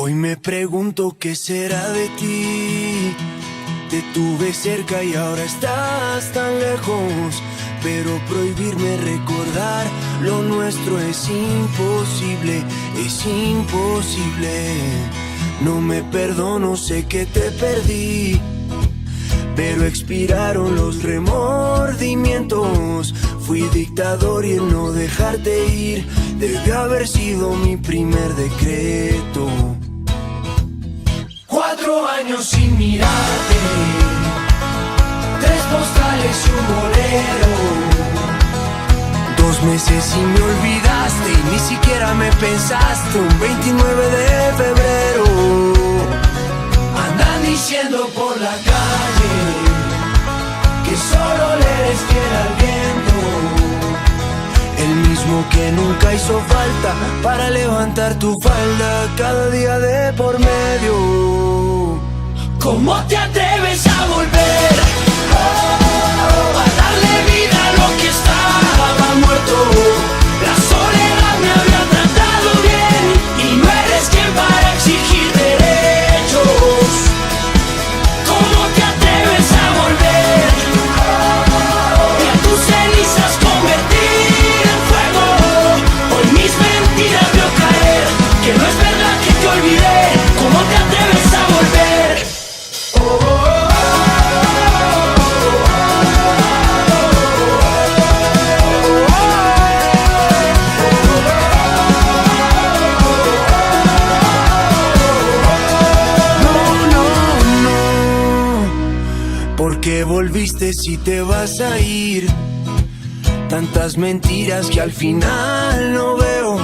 Hoy me pregunto qué será de ti. Te tuve cerca y ahora estás tan lejos, pero prohibirme recordar lo nuestro es imposible, es imposible. No me perdono, sé que te perdí, pero expiraron los remordimientos. Fui dictador y el no dejarte ir debió haber sido mi primer decreto. 4 años sin mirarte, 3 postales y un bolero. 2 meses y me olvidaste y ni siquiera me pensaste. Un 29 de febrero. Andan diciendo por la calle que solo le eres fiel al viento, el mismo que nunca hizo falta para levantar tu falda cada día de por medio. ¿Cómo te atreves a volver? A darle vida a lo que estaba muerto. La soledad me había tratado bien y no eres quien para exigir derechos. ¿Cómo te atreves a volver? Y a tus cenizas convertir en fuego. Hoy mis mentiras veo caer, que no es verdad que te olvidé. ¿Cómo te atreves a volver? ¿Por qué volviste si te vas a ir? Tantas mentiras que al final no veo.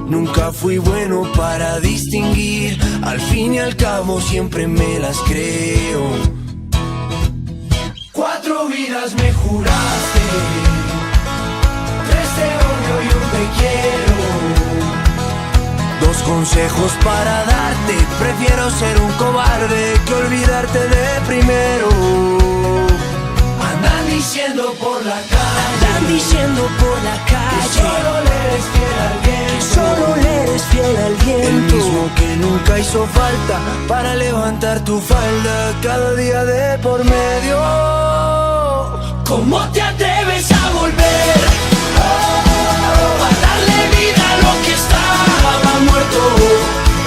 Nunca fui bueno para distinguir. Al fin y al cabo siempre me las creo. 4 vidas me juraste, 3 te odio y un te quiero. 2 consejos para darte. Prefiero ser un cobarde que olvidarte de primero. Andan diciendo por la calle, andan diciendo por la calle, que solo le eres fiel al viento, que solo le eres fiel al viento, el mismo que nunca hizo falta para levantar tu falda cada día de por medio. ¿Cómo te atreves a volver? A darle vida a lo que estaba muerto.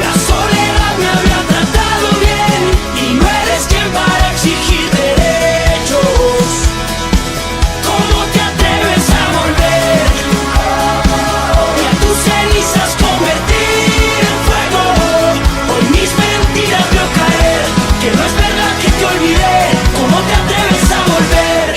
La soledad me había tratado bien y no eres quien para exigir derechos. ¿Cómo te atreves a volver? Y a tus cenizas convertir en fuego. Hoy mis mentiras veo caer, que no es verdad que te olvidé. ¿Cómo te atreves a volver?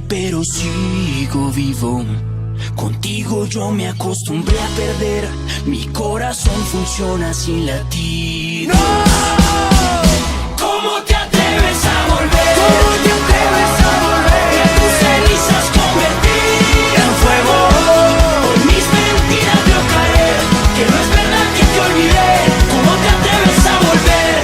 Pero sigo vivo. Contigo yo me acostumbré a perder. Mi corazón funciona sin latir. ¡No! ¿Cómo te atreves a volver? ¿Cómo te atreves a volver? Y a tus cenizas convertir en fuego. Hoy mis mentiras veo caer, que no es verdad que te olvidé. ¿Cómo te atreves a volver?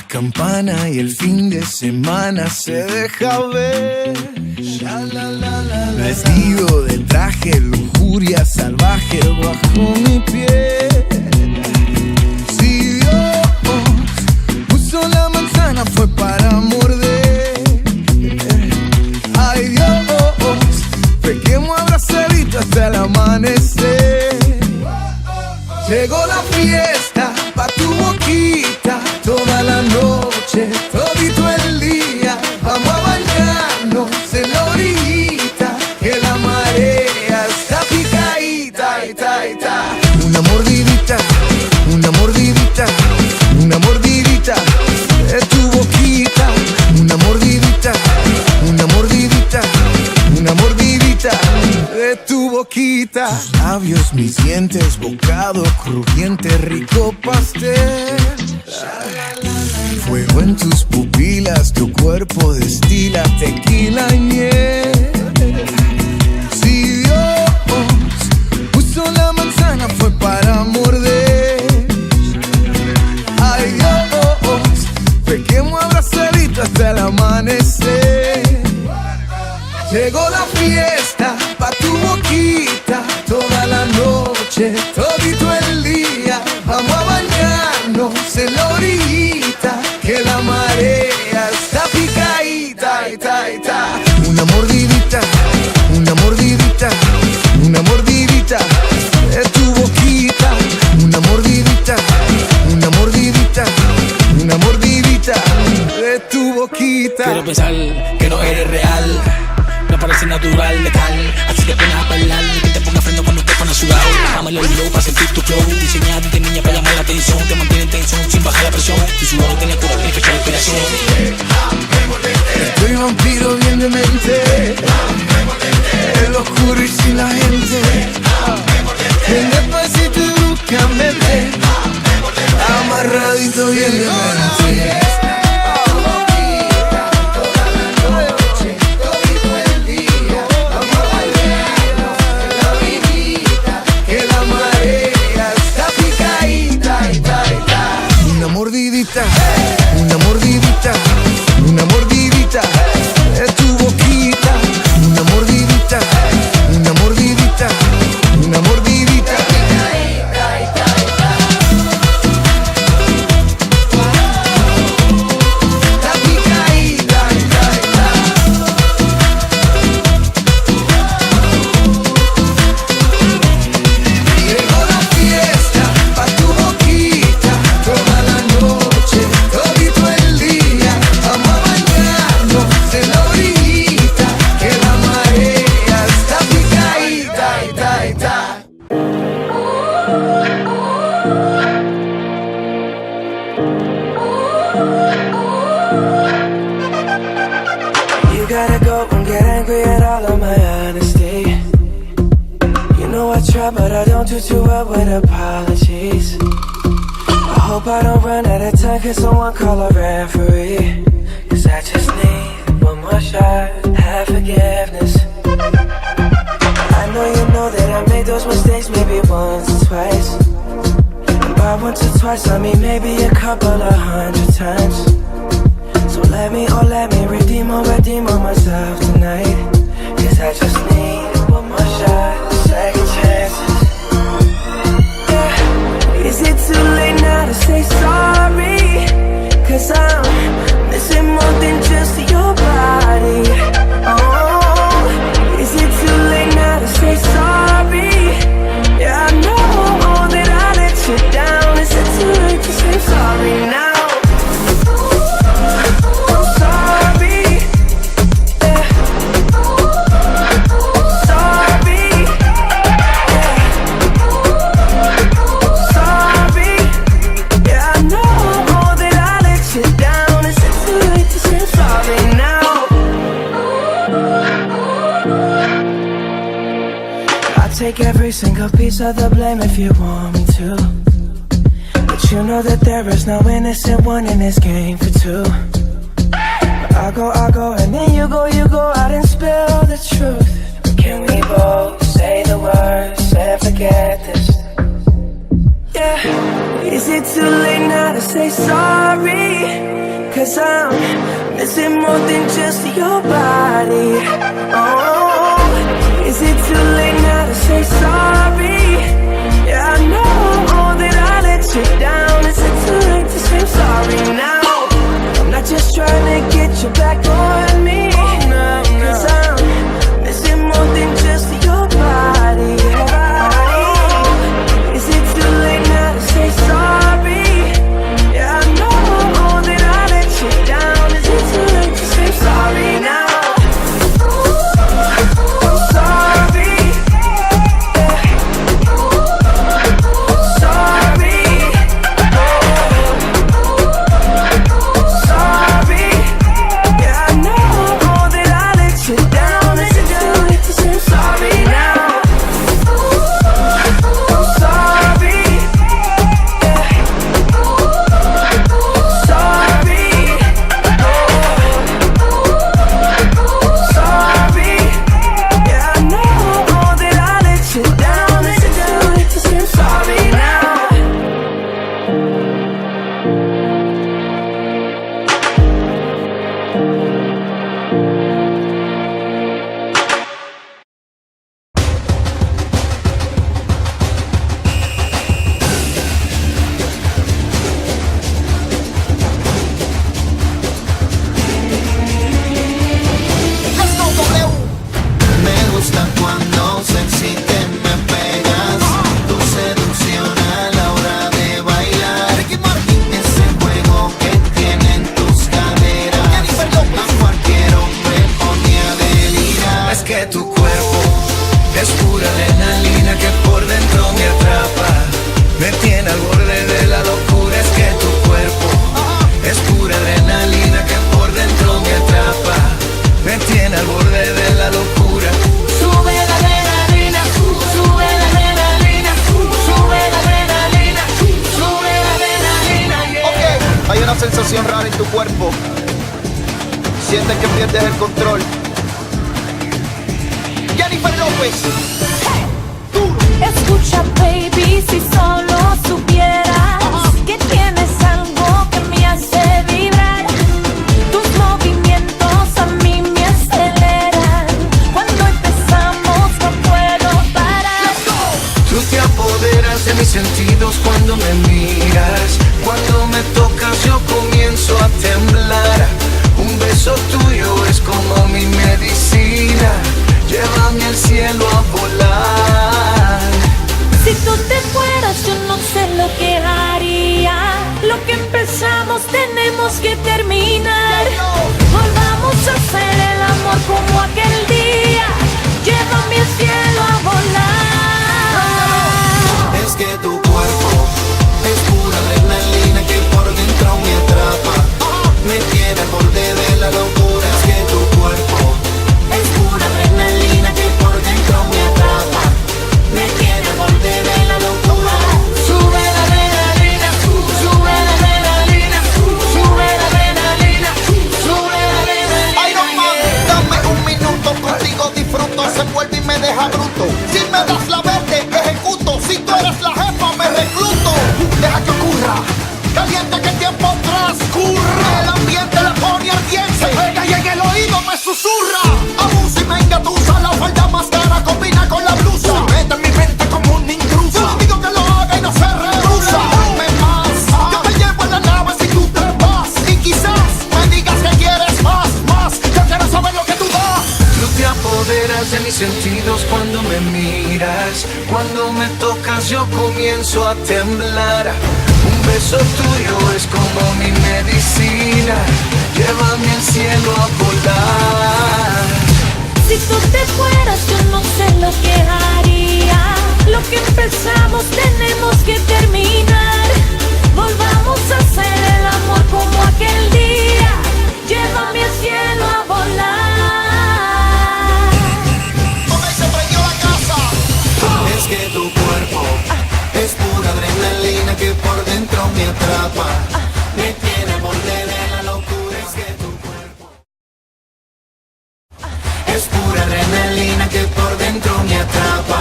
Campana y el fin de semana se deja ver. Vestido de traje, lujuria salvaje bajo mi piel. Si Dios puso la manzana fue para morder. Ay Dios, peguemos abrazaditos hasta el amanecer. Llegó la fiesta pa' tu boquita, toda la noche, todito el día. Vamos a bañarnos en la orillita, que la marea está picadita, Una mordidita, una mordidita, una mordidita de tu boquita. Una mordidita, una mordidita, una mordidita de tu boquita. Tus labios, mis dientes, bocado crujiente, rico pastel. Fuego en tus pupilas, tu cuerpo destila tequila y miel. Si Dios puso la manzana fue para morder. Ay Dios, pequemos abrazaditos hasta el amanecer. Llegó la fiesta pa' tu boquita, toda la noche, todito el día. Vamos a bañarnos en la orillita, que la marea está picadita, Una mordidita, una mordidita, una mordidita de tu boquita. Una mordidita, una mordidita, una mordidita de tu boquita. Quiero pensar que no eres real, no parece natural, letal. Así que pones a bailar y que te ponga freno cuando te pones sudado. Dámelo el low para sentir tu flow. Diseñado de niña para llamar la atención. Te mantiene en tensión sin bajar la presión. Tu sudor tiene cura, tiene fecha de inspiración. Estoy vampiro bien de mente, el oscuro y sin la gente. Ven despacito y bruscamente, amarradito bien de mente. Una mordidita, una mordidita, una mordidita de tu boquita. Una mordidita, una mordidita, una mordidita. Llegó la fiesta pa' tu boquita, toda la noche, todito el día. Vamos a bañarnos en la orillita, que la marea está picadita, You gotta go and get angry at all of my honesty. You know I try, but I don't do too well with apologies. I hope I don't run out of time, can someone call a referee? Cause I just need one more shot, have forgiveness. I know you know that I made those mistakes maybe once or twice. And by once or twice I mean maybe a couple of 100 times. So let me redeem on myself tonight. Cause I just need one more shot, second chances. Yeah. Is it too late now to say sorry? Cause I'm missing more than just your body. Oh, is it too late now to say sorry? Yeah, I know that I let you down. Is it too late to say sorry now? Take every single piece of the blame if you want me to. But you know that there is no innocent one in this game for two. I go, and then you go out and spill the truth. But can we both say the words and forget this? Yeah. Is it too late now to say sorry? Cause I'm missing more than just your body. Oh, is it too late now to say sorry? Yeah, I know that I let you down. Is it too late to say sorry now? I'm not just trying to get you back on me. Cause I'm missing more than just cuerpo. Sientes que pierdes el control. Jennifer López. Escucha, baby, si solo supieras que tienes algo que me hace vibrar. Tus movimientos a mí me aceleran. Cuando empezamos no puedo parar. Tú te apoderas de mis sentidos cuando me miras. Cuando me tocas yo comienzo a temblar. Un beso tuyo es como mi medicina. Llévame al cielo a volar. Si tú te fueras yo no sé lo que haría. Lo que empezamos tenemos que terminar. Volvamos a hacer el amor como aquel día. Llévame al cielo a volar. Es que tu cuerpo es pura adrenalina que por dentro me atrapa. Me tiene al borde de la locura. Es que tu cuerpo es pura adrenalina que por dentro me atrapa. Me tiene al borde de la locura. Sube la adrenalina, sube la adrenalina, sube la adrenalina, sube la adrenalina. Ay, no mames, dame un minuto contigo, disfruto. Se vuelve y me deja bruto. Si me das la verde, ejecuto. Si tú eres la jefa, me recluto. Deja que ocurra. Caliente que el tiempo transcurra. El ambiente la pone ardiente. Se pega y en el oído me susurra. Aún si me engatusa, la falda más cara combina con la blusa. Se mete en mi mente como un intruso. Yo digo que lo haga y no se rehúsa. Dame más. Yo te llevo en la nave si tú te vas. Y quizás me digas que quieres más, más. Yo quiero saber lo que tú das. Tú te apoderas de mis sentidos cuando me miras. Cuando me tocas yo comienzo a temblar. Un beso tuyo es como mi medicina. Llévame al cielo a volar. Si tú te fueras yo no sé lo que haría. Lo que empezamos tenemos que terminar. Volvamos a hacer el amor como aquel día. Llévame al cielo a volar. Ok, se prendió la casa. Es que tu cuerpo es pura adrenalina que por dentro me atrapa. Me tiene al borde de la locura. Es que tu cuerpo es pura adrenalina que por dentro me atrapa.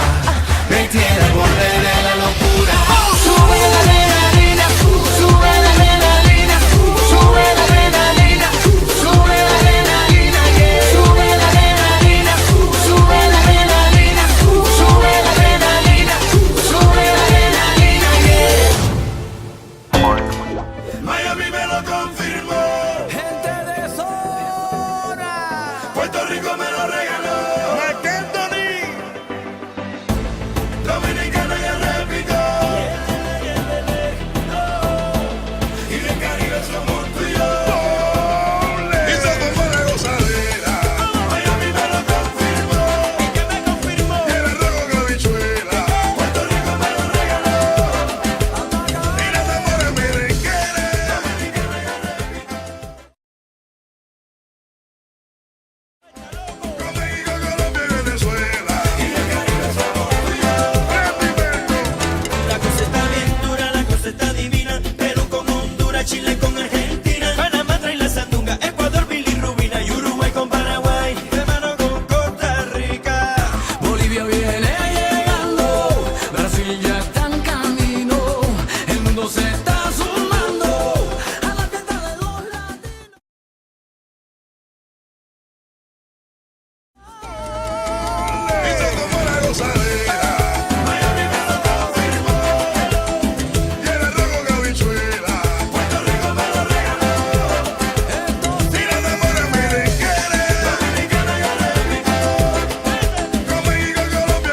Me tiene al borde de la locura. Sube la adrenalina, sube la adrenalina, sube la adrenalina, sube la adrenalina, yeah. Sube la adrenalina, sube la adrenalina, sube la adrenalina, sube la adrenalina, yeah. Miami me lo confirmó. Gente de zona. Puerto Rico me lo regaló. Marc Anthony. Dominicana ya repitió. Y del Caribe somos tú y yo. Y somos buena gozadera. Miami me lo confirmó. ¿Y qué me confirmó? Y el arroz con habichuela. Puerto Rico me lo regaló. Y las amores merengueras. Dominicana ya repitió. Con México, Colombia y Venezuela. Y del Caribe somos tú y yo. La cosa está bien dura, la cosa está divina. Perú con Honduras, Chile con Argentina. Panamá trae la sandunga, Ecuador, bilirrubina. Y Uruguay con Paraguay, de mano con Costa Rica. Bolivia viene llegando, Brasil ya está en camino, el mundo se está sumando a la fiesta de los latinos. Y somos buena gozadera. Miami me lo confirmó. Y el arroz con habichuela. Puerto Rico me lo regaló. Y las amores merengueras. Dominicana ya repitió. Con México, Colombia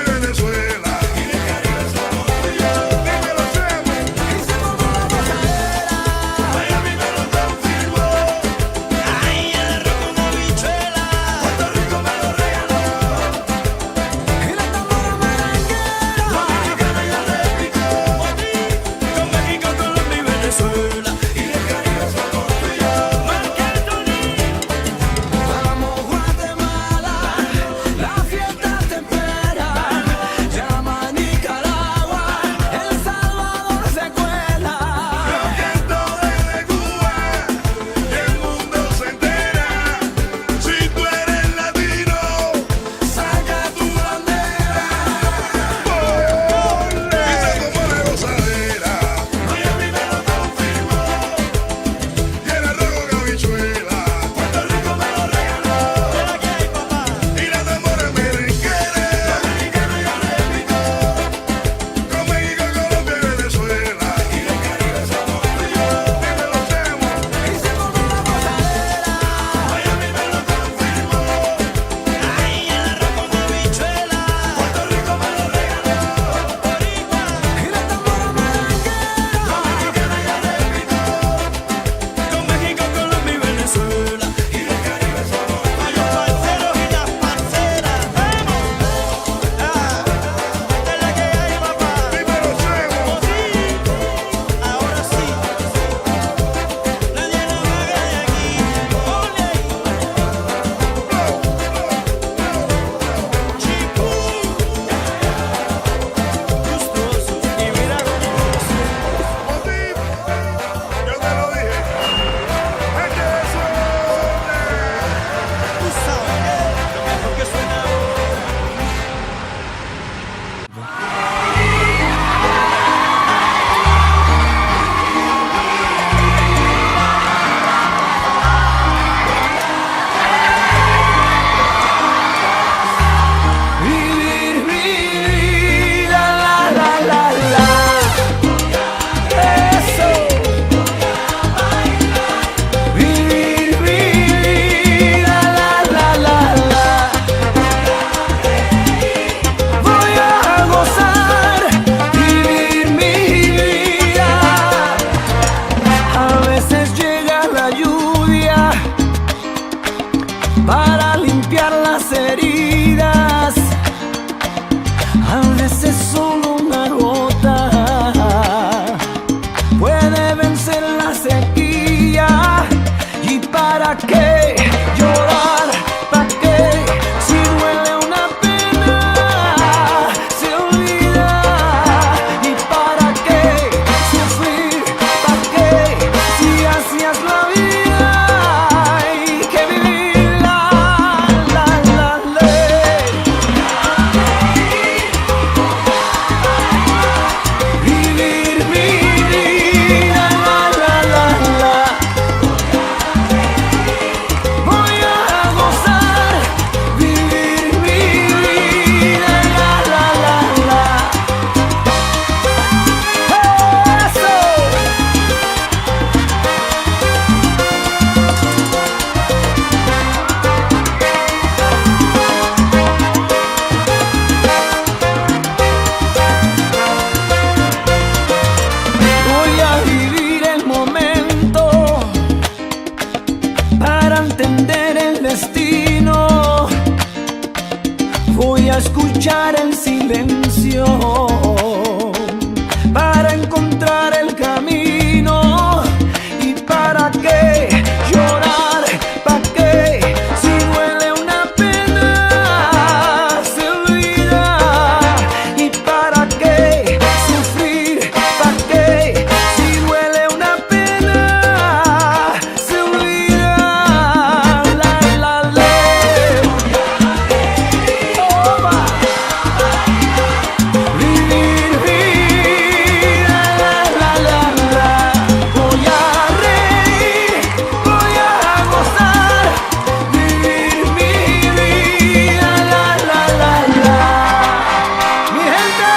veces solo una gota puede vencer la sequía. ¿Y para qué llorar? ¿Para qué? Si duele una pena, se olvida. ¿Y para qué sufrir? ¿Para qué? Si así es la vida, hay que vivirla, la ley. Vivir mi vida, la. Voy a gozar, vivir mi vida, la. Eso. Voy a vivir el momento para entender el destino. Voy a escuchar el silencio para encontrar el camino. ¿Y para qué llorar? ¿Para qué? Si duele una pena, se olvida. ¿Y para qué sufrir? ¿Para qué? Si duele una pena, se olvida. La ley. Opa. Vivir vida, la. Voy a reír, voy a gozar, vivir mi vida, la. Mi gente.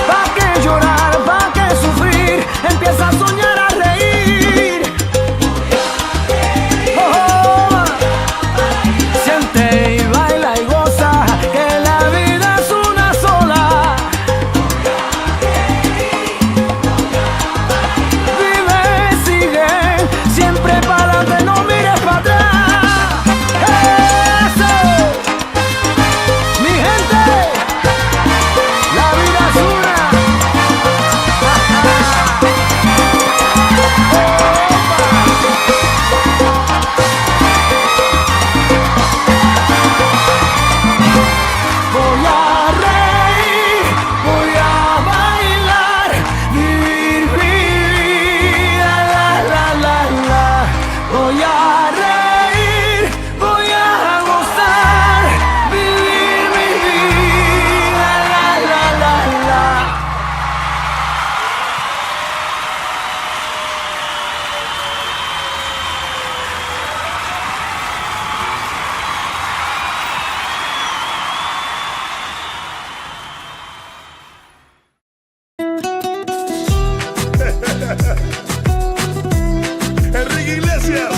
¿Pa' qué llorar? ¿Pa' qué sufrir? Empieza a soñar, a reír. Oh, siente y baila y goza, que la vida es una sola. Vive, sigue, siempre para adelante, no mires para atrás. Eso, mi gente, la vida es una. Voy a reír, voy a bailar, vivir mi vida, la. Voy a reír, voy a gozar, vivir mi vida, la. Enrique Iglesias.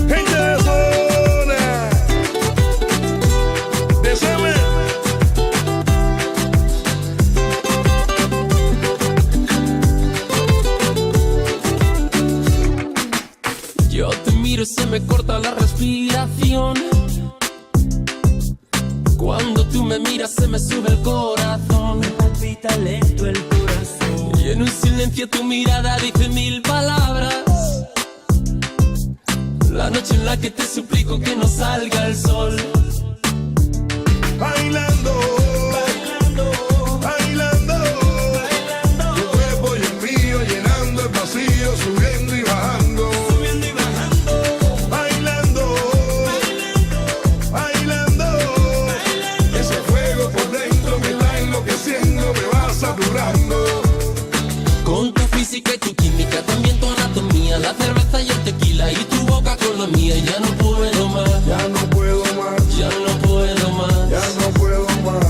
Gente de zona. De Seme. Yo te miro y se me corta la respiración. Cuando tú me miras se me sube el corazón. Me palpita lento el corazón. Y en un silencio tu mirada dice mil palabras. La noche en la que te suplico que no salga el sol. Bailando. Tu cuerpo y el mío llenando el vacío, subiendo y bajando. Bailando. Ese fuego por dentro me está enloqueciendo, me va saturando. Con tu física y tu química, también tu anatomía, la cerveza y el tequila y tu boca con la mía. Ya no puedo más, Ya no puedo más, ya no puedo más. ya no puedo más.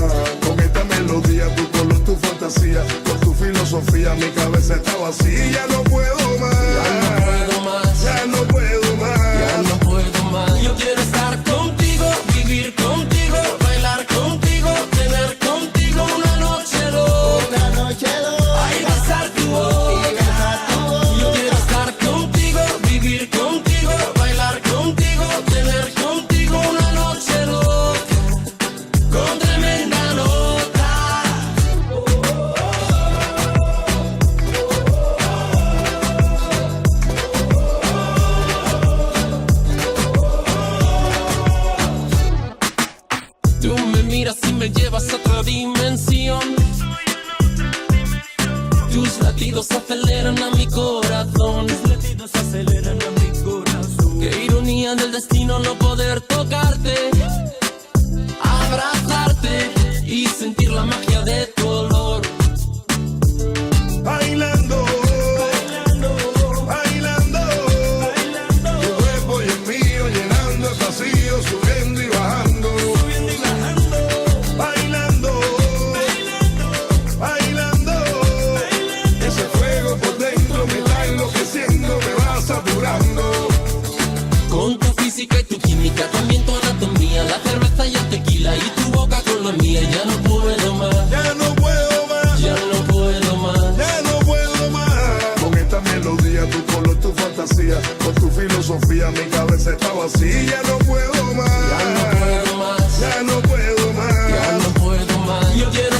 tocarte, abrazarte y sentir la magia de tu olor. Bailando, bailando, tu cuerpo y el mío llenando el vacío, subiendo y bajando, bailando, bailando, ese fuego por dentro me está enloqueciendo, me va saturando. Con tu física y tu química, también tu anatomía, la cerveza y el tequila y tu boca con la mía. Ya no puedo más, Ya no puedo más, ya no puedo más. ya no puedo más. Con esta melodía, tu color, tu fantasía, con tu filosofía, mi cabeza está vacía. Ya no puedo más, Ya no puedo más, ya no puedo más. ya no puedo más. Yo quiero